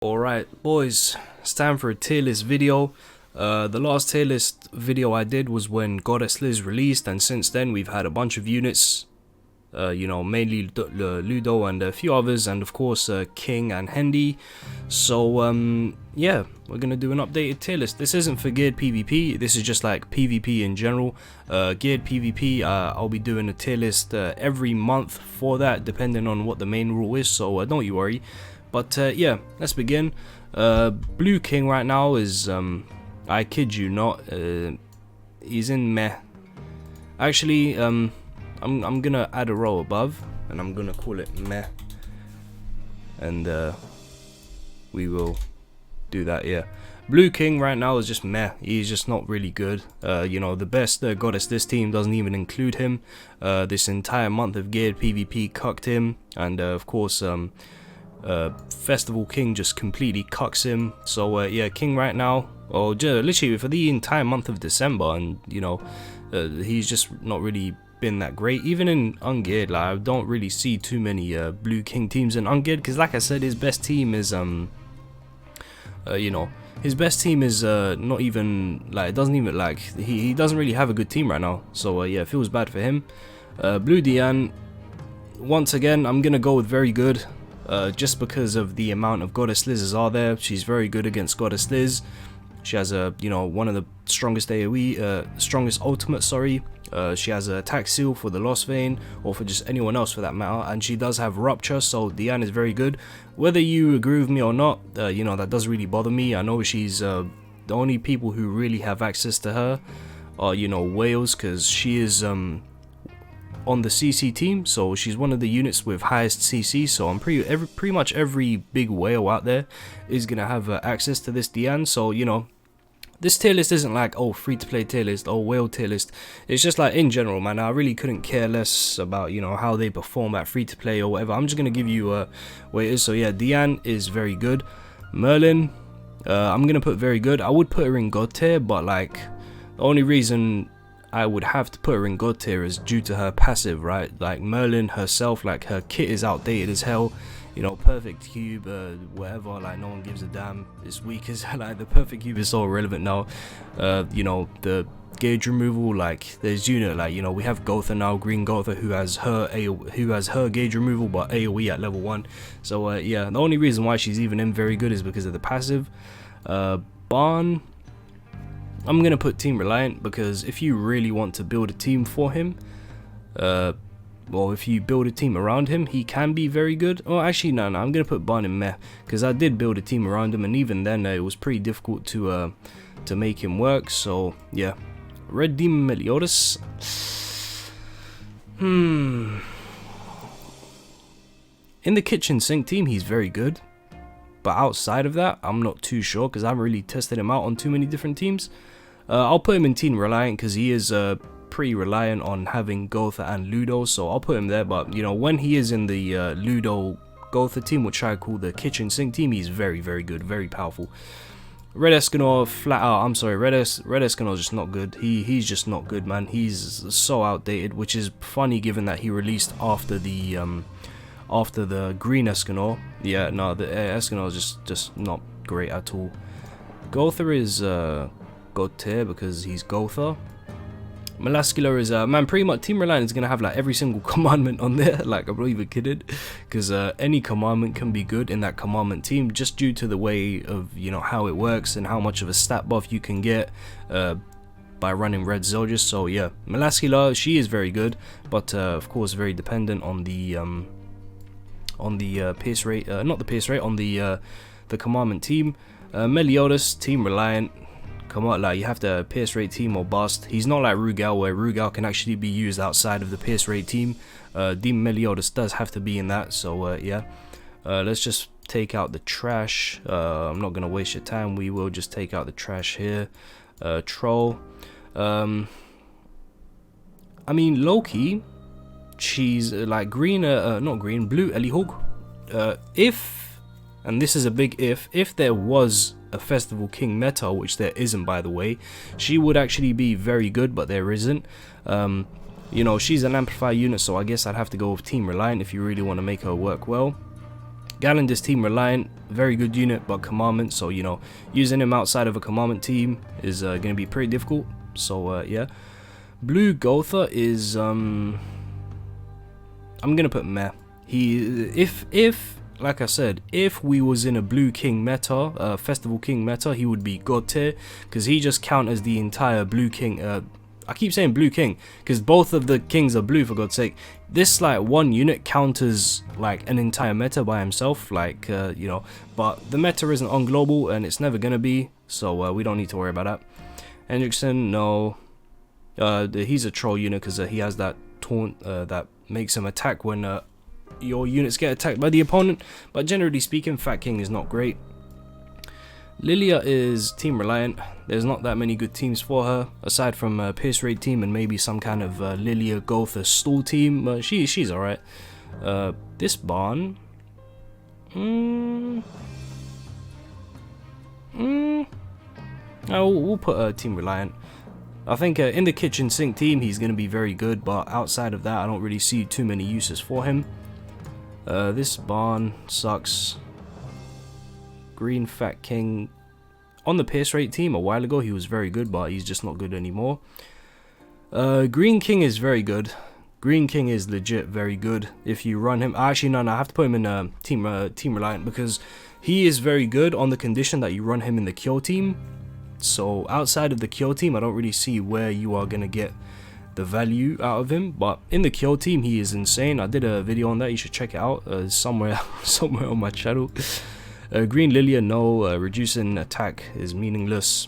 Alright boys, it's time for a tier list video. The last tier list video I did was when Goddess Liz released, and since then we've had a bunch of units, mainly Ludo and a few others, and of course King and Hendy. So yeah, we're gonna do an updated tier list. This isn't for geared PvP, this is just like PvP in general. Geared PvP, I'll be doing a tier list every month for that, depending on what the main rule is, so don't you worry. But yeah, let's begin. Blue King right now is, I kid you not, he's in meh. Actually, I'm gonna add a row above, and I'm gonna call it meh. And we will do that, yeah. Blue King right now is just meh. He's just not really good. The best Goddess this team doesn't even include him. This entire month of geared PvP cucked him, and of course, Festival King just completely cucks him. So yeah, King right now, or literally for the entire month of December, and he's just not really been that great. Even in ungeared, like I don't really see too many Blue King teams in ungeared, because like I said, his best team is his best team is not even like, it doesn't even like, he doesn't really have a good team right now. So yeah, it feels bad for him. Blue Diane, once again, I'm gonna go with very good. Just because of the amount of Goddess Liz's are there. She's very good against Goddess Liz. She has a, one of the strongest AoE, strongest ultimate, sorry. She has a attack seal for the Lost Vein, or for just anyone else for that matter, and she does have Rupture, so Diane is very good. Whether you agree with me or not, that does really bother me. I know she's, the only people who really have access to her are, Wales, because she is, on the CC team, so she's one of the units with highest CC. So I'm pretty much every big whale out there is gonna have access to this Diane. So this tier list isn't like, oh, free to play tier list, oh, whale tier list. It's just like, in general, man, I really couldn't care less about how they perform at free to play or whatever. I'm just gonna give you what it is. So yeah, Diane is very good. Merlin, I'm gonna put very good. I would put her in God tier, but like the only reason I would have to put her in God tier is due to her passive, right? Like Merlin herself, like her kit is outdated as hell. Perfect cube, whatever, like no one gives a damn. It's weak as like the perfect cube is so irrelevant now. The gauge removal, like there's like we have Gotha now, Green Gotha, who has her gauge removal but AoE at level 1. So yeah, the only reason why she's even in very good is because of the passive. Barn, I'm gonna put Team Reliant, because if you really want to build a team for him, well, if you build a team around him, he can be very good. Oh, actually, no, I'm gonna put Barn in meh, because I did build a team around him, and even then, it was pretty difficult to make him work. So yeah, Red Demon Meliodas. In the kitchen sink team, he's very good, but outside of that, I'm not too sure, because I haven't really tested him out on too many different teams. I'll put him in Team Reliant, because he is pretty reliant on having Gotha and Ludo, so I'll put him there. But when he is in the Ludo Gotha team, which I call the kitchen sink team, he's very, very good, very powerful. Red Escanor, flat out, I'm sorry, Red Escanor is just not good. He's just not good, man. He's so outdated, which is funny given that he released after the green Escanor. Yeah, no, the Escanor is just not great at all. Gotha is God tier because he's Gotha. Melascula is man, pretty much Team Reliant is gonna have like every single commandment on there. Like, I'm not even kidding, because any commandment can be good in that commandment team, just due to the way of how it works and how much of a stat buff you can get by running red Zildjian. So yeah, Melascula, she is very good, but of course very dependent on the pierce rate, not the pierce rate, on the commandment team. Meliodas, Team Reliant. Come on, like you have to pierce rate team or bust. He's not like Rugal, where Rugal can actually be used outside of the pierce rate team. Demon Meliodas does have to be in that. So yeah, let's just take out the trash. I'm not gonna waste your time. We will just take out the trash here. Troll. I mean, Loki. She's like green, not green, blue Ellie Hawk. If, and this is a big if there was a Festival King meta, which there isn't by the way, she would actually be very good, but there isn't. She's an amplifier unit, so I guess I'd have to go with Team Reliant if you really want to make her work well. Galland is team reliant, very good unit, but commandment, so you know, using him outside of a commandment team is going to be pretty difficult. So yeah. Blue Gotha is I'm gonna put meh. If like I said, if we was in a Blue King meta, Festival King meta, he would be God tier, because he just counters the entire Blue King. I keep saying Blue King because both of the kings are blue, for God's sake. This like one unit counters like an entire meta by himself, like you know. But the meta isn't on global, and it's never gonna be, so we don't need to worry about that. Hendrickson, no. He's a troll unit because he has that taunt that makes him attack when your units get attacked by the opponent. But generally speaking, Fat King is not great. Lilia is team reliant. There's not that many good teams for her aside from Pierce Raid team and maybe some kind of Lilia Gotha stall team. She's alright. This barn, we'll put team reliant. I think in the kitchen sink team he's going to be very good, but outside of that I don't really see too many uses for him. This barn sucks. Green Fat King. On the Pierce Rate team a while ago he was very good, but he's just not good anymore. Green King is very good. Green King is legit very good if you run him. Actually no, I have to put him in team reliant because he is very good on the condition that you run him in the Kyo team. So outside of the Kyo team I don't really see where you are going to get the value out of him, but in the Kyo team he is insane. I did a video on that, you should check it out somewhere on my channel. Green Lilia, no. Reducing attack is meaningless.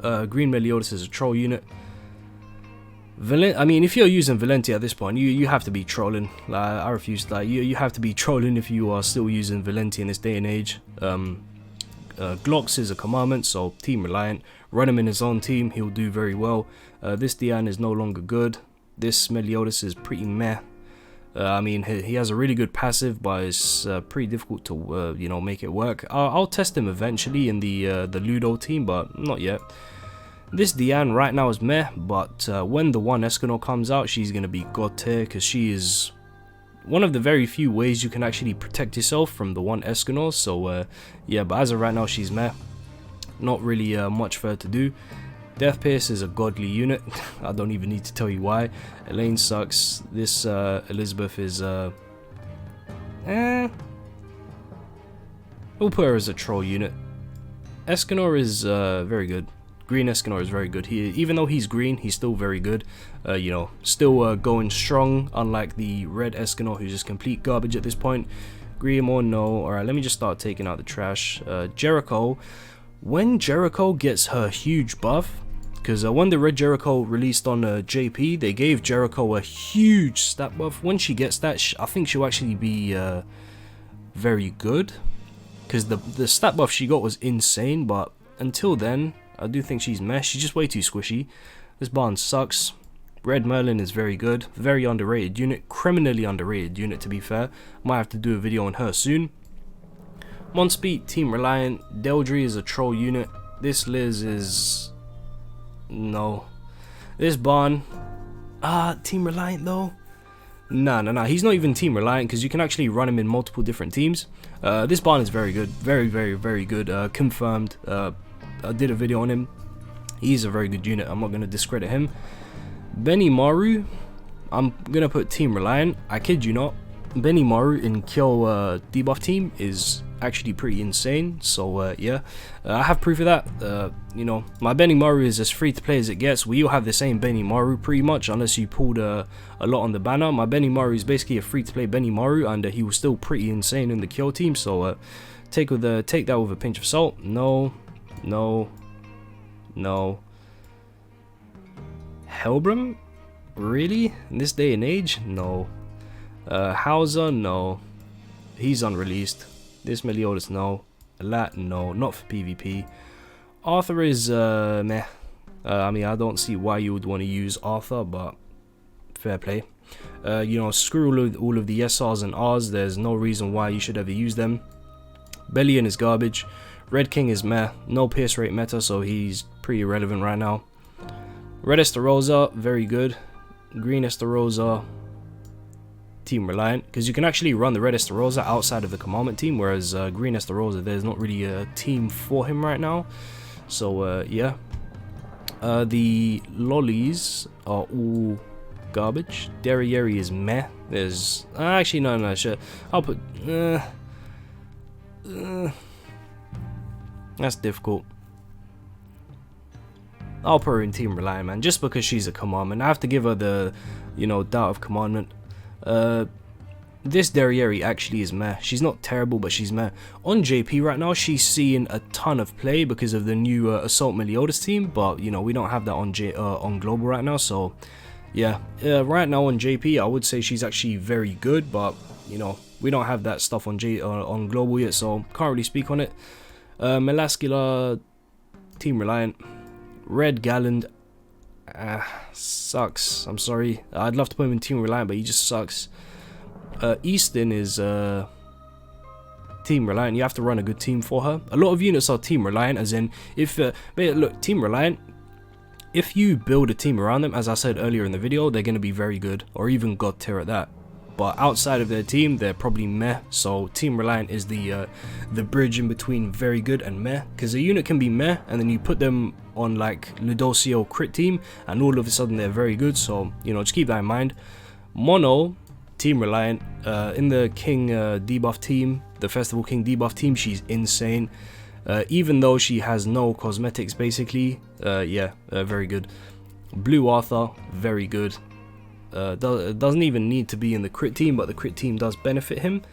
Green Meliodas is a troll unit. I mean, if you're using Valenti at this point, you have to be trolling. Like, I refuse. Like, you have to be trolling if you are still using Valenti in this day and age. Glocks is a commandment, so team reliant. Run him in his own team, he'll do very well. This Dian is no longer good. This Meliodas is pretty meh. I mean, he has a really good passive, but it's pretty difficult to you know, make it work. I'll test him eventually in the Ludo team, but not yet. This Dian right now is meh, but when the one Escanor comes out, she's gonna be god tier because she is one of the very few ways you can actually protect yourself from the one Escanor. So yeah, but as of right now, she's meh. Not really much for her to do. Death Pierce is a godly unit. I don't even need to tell you why. Elaine sucks. This Elizabeth is we'll put her as a troll unit. Escanor is very good. Green Escanor is very good. Even though he's green, he's still very good. You know, still going strong, unlike the red Escanor, who's just complete garbage at this point. Griamore, no. Alright, let me just start taking out the trash. Jericho. When Jericho gets her huge buff, because when the Red Jericho released on JP, they gave Jericho a huge stat buff. When she gets that, I think she'll actually be very good, because the stat buff she got was insane. But until then, I do think she's meh. She's just way too squishy. This barn sucks. Red Merlin is very good, very underrated unit, criminally underrated unit to be fair. Might have to do a video on her soon. Monspeed, team reliant. Deldry is a troll unit. This Liz is no. This Barn, team reliant though. Nah. He's not even team reliant because you can actually run him in multiple different teams. This Barn is very good, very good. Confirmed. I did a video on him. He's a very good unit. I'm not gonna discredit him. Benny Maru, I'm gonna put team reliant. I kid you not. Benny Maru in Kyo debuff team is actually pretty insane. So yeah, I have proof of that. You know, my Benny Maru is as free to play as it gets. We all have the same Benny Maru pretty much, unless you pulled a lot on the banner. My Benny Maru is basically a free to play Benny Maru, and he was still pretty insane in the Kyo team. So take that with a pinch of salt. No. Helbram, really? In this day and age? No. Hauser, no. He's unreleased. This Meliodas, no. Lat, no. Not for PvP. Arthur is meh. I mean, I don't see why you would want to use Arthur, but fair play. You know, screw all of the SRs and Rs. There's no reason why you should ever use them. Bellion is garbage. Red King is meh. No Pierce Rate meta, so he's pretty irrelevant right now. Red Estarossa, very good. Green Estarossa, Team Reliant, because you can actually run the red Estarossa outside of the commandment team, whereas green Estarossa, there's not really a team for him right now. So yeah, the lollies are all garbage. Derriere is meh. There's actually no sure. I'll put that's difficult. I'll put her in Team Reliant, man, just because she's a commandment. I have to give her the, you know, doubt of commandment. This Derriere actually is meh. She's not terrible, but she's meh. On JP right now, she's seeing a ton of play because of the new Assault Meliodas team, but you know, we don't have that on global right now. So yeah, right now on JP, I would say she's actually very good, but you know, we don't have that stuff on global yet, so can't really speak on it. Melascula, Team Reliant. Red Galland, sucks. I'm sorry. I'd love to put him in Team Reliant, but he just sucks. Easton is Team Reliant. You have to run a good team for her. A lot of units are Team Reliant, as in, if look, Team Reliant, if you build a team around them, as I said earlier in the video, they're going to be very good, or even God tier at that. But outside of their team, they're probably meh. So Team Reliant is the bridge in between very good and meh, because a unit can be meh, and then you put them on like Ludosio crit team, and all of a sudden they're very good. So you know, just keep that in mind. Mono, Team Reliant, in the King debuff team, the Festival King debuff team, she's insane. Even though she has no cosmetics, basically, yeah, very good. Blue Arthur, very good. Doesn't even need to be in the crit team, but the crit team does benefit him.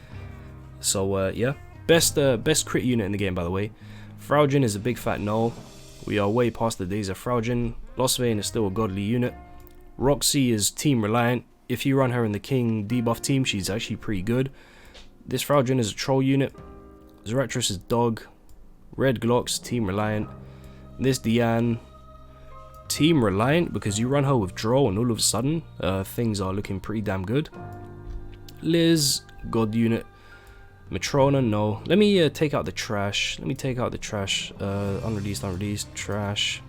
So yeah, best crit unit in the game, by the way. Fraujin is a big fat no. We are way past the days of Fraujin. Losvein is still a godly unit. Roxy is Team Reliant. If you run her in the King debuff team, she's actually pretty good. This Fraujin is a troll unit. Zaratras is dog. Red Glocks, Team Reliant. This Diane, Team Reliant, because you run her with draw and all of a sudden things are looking pretty damn good. Liz, god unit. Matrona, no. Let me take out the trash. Unreleased, trash.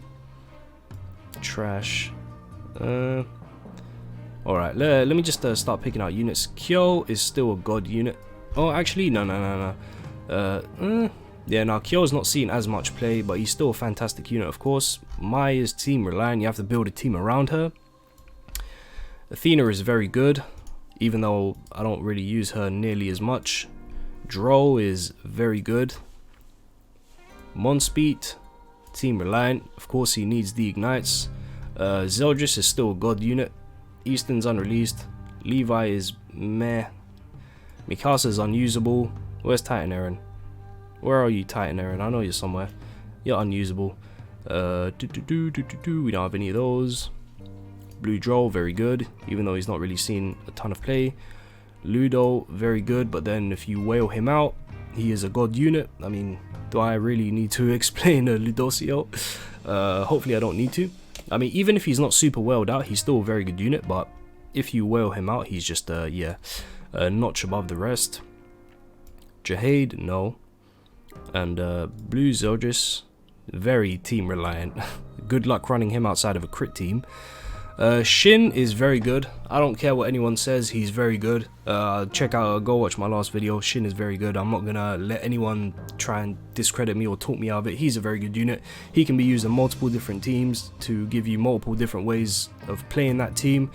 Alright, let me just start picking out units. Kyo is still a god unit. Oh, actually, no. Yeah, now Kyo's not seeing as much play, but he's still a fantastic unit, of course. Mai is Team Reliant. You have to build a team around her. Athena is very good, even though I don't really use her nearly as much. Dro is very good. Monspeed, Team Reliant. Of course, he needs the ignites. Zeldris is still a god unit. Easton's unreleased. Levi is meh. Mikasa is unusable. Where's Titan Aaron? Where are you, Titan Aaron? I know you're somewhere. You're unusable. We don't have any of those. Blue Droll, very good, even though he's not really seen a ton of play. Ludo, very good, but then if you whale him out, he is a god unit. I mean, do I really need to explain Ludosio? Hopefully I don't need to. I mean, even if he's not super whaled out, he's still a very good unit, but if you whale him out, he's just, yeah, a notch above the rest. Jahade, no. And Blue Zeldris, very Team Reliant. Good luck running him outside of a crit team. Shin is very good. I don't care what anyone says, he's very good. Go watch my last video. Shin is very good. I'm not gonna let anyone try and discredit me or talk me out of it. He's a very good unit. He can be used in multiple different teams to give you multiple different ways of playing that team.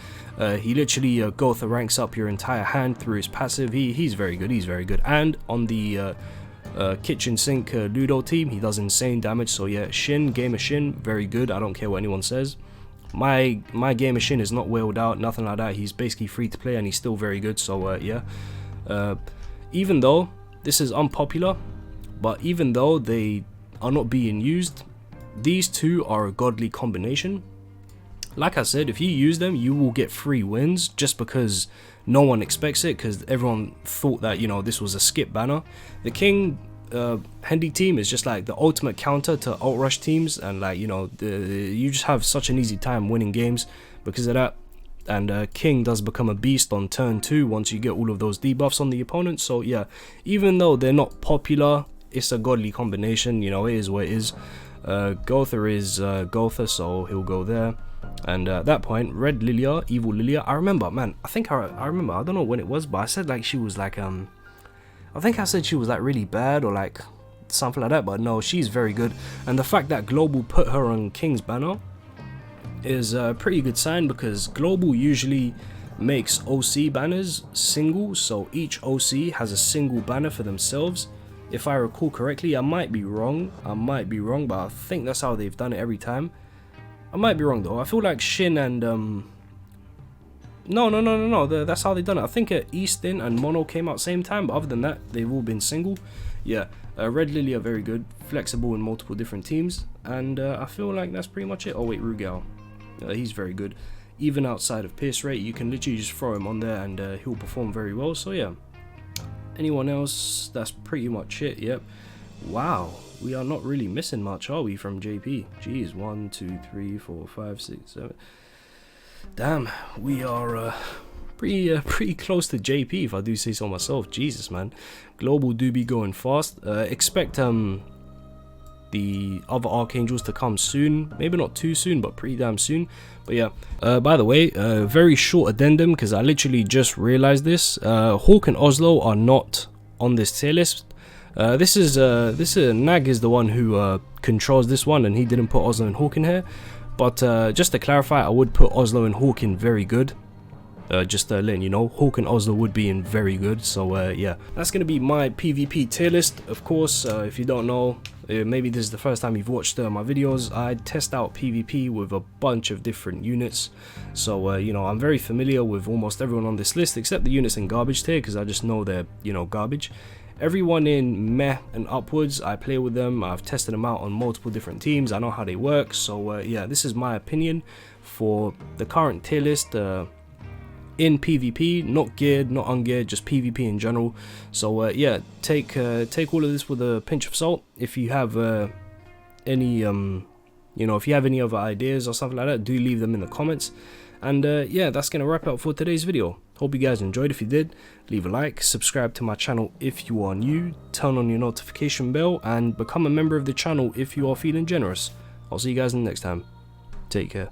He literally Gotha ranks up your entire hand through his passive. He's very good. He's very good. And on the kitchen sink Ludo team, he does insane damage. So yeah, Shin, Gamer Shin, very good. I don't care what anyone says. My Gamer Shin is not whaled out, nothing like that. He's basically free to play and he's still very good. So yeah, even though this is unpopular, but even though they are not being used, these two are a godly combination. Like I said, if you use them, you will get free wins just because no one expects it, because everyone thought that, you know, this was a skip banner. The King Hendy team is just like the ultimate counter to alt rush teams, and like, you know, you just have such an easy time winning games because of that. And King does become a beast on turn 2 once you get all of those debuffs on the opponent. So yeah, even though they're not popular, it's a godly combination. You know, it is what it is. Gotha is Gotha, so he'll go there. And at that point, Red Lilia, Evil Lilia, I remember, man, I remember, I don't know when it was, but I said like she was like, I think I said she was like really bad or like something like that, but no, she's very good. And the fact that Global put her on King's banner is a pretty good sign, because Global usually makes OC banners single, so each OC has a single banner for themselves. If I recall correctly, I might be wrong, but I think that's how they've done it every time. I might be wrong though. I feel like Shin and no, that's how they've done it. I think Easton and Mono came out same time, but other than that, they've all been single. Yeah, Red Lily are very good, flexible in multiple different teams, and I feel like that's pretty much it. Oh wait, Rugal, he's very good. Even outside of pierce rate, you can literally just throw him on there and he'll perform very well. So yeah, anyone else? That's pretty much it. Yep. Wow, we are not really missing much, are we, from JP? Jeez, 1, 2, 3, 4, 5, 6, 7. Damn, we are pretty close to JP, if I do say so myself. Jesus, man. Global do be going fast. Expect the other Archangels to come soon. Maybe not too soon, but pretty damn soon. But yeah, by the way, very short addendum, because I literally just realized this. Hawk and Oslo are not on this tier list. This is Nag is the one who controls this one, and he didn't put Oslo and Hawk in here. But just to clarify, I would put Oslo and Hawk in very good. Just letting you know, Hawk and Oslo would be in very good. So yeah, that's gonna be my PvP tier list. Of course, if you don't know, maybe this is the first time you've watched my videos, I test out PvP with a bunch of different units. So you know, I'm very familiar with almost everyone on this list, except the units in garbage tier, because I just know they're, you know, garbage. Everyone in meh and upwards, I play with them. I've tested them out on multiple different teams. I know how they work. So yeah, this is my opinion for the current tier list in PvP, not geared, not ungeared, just PvP in general. So yeah, take all of this with a pinch of salt. If you have any you know, if you have any other ideas or something like that, do leave them in the comments. And yeah, that's gonna wrap it up for today's video. Hope you guys enjoyed. If you did, leave a like, subscribe to my channel if you are new, turn on your notification bell, and become a member of the channel if you are feeling generous. I'll see you guys in the next time. Take care.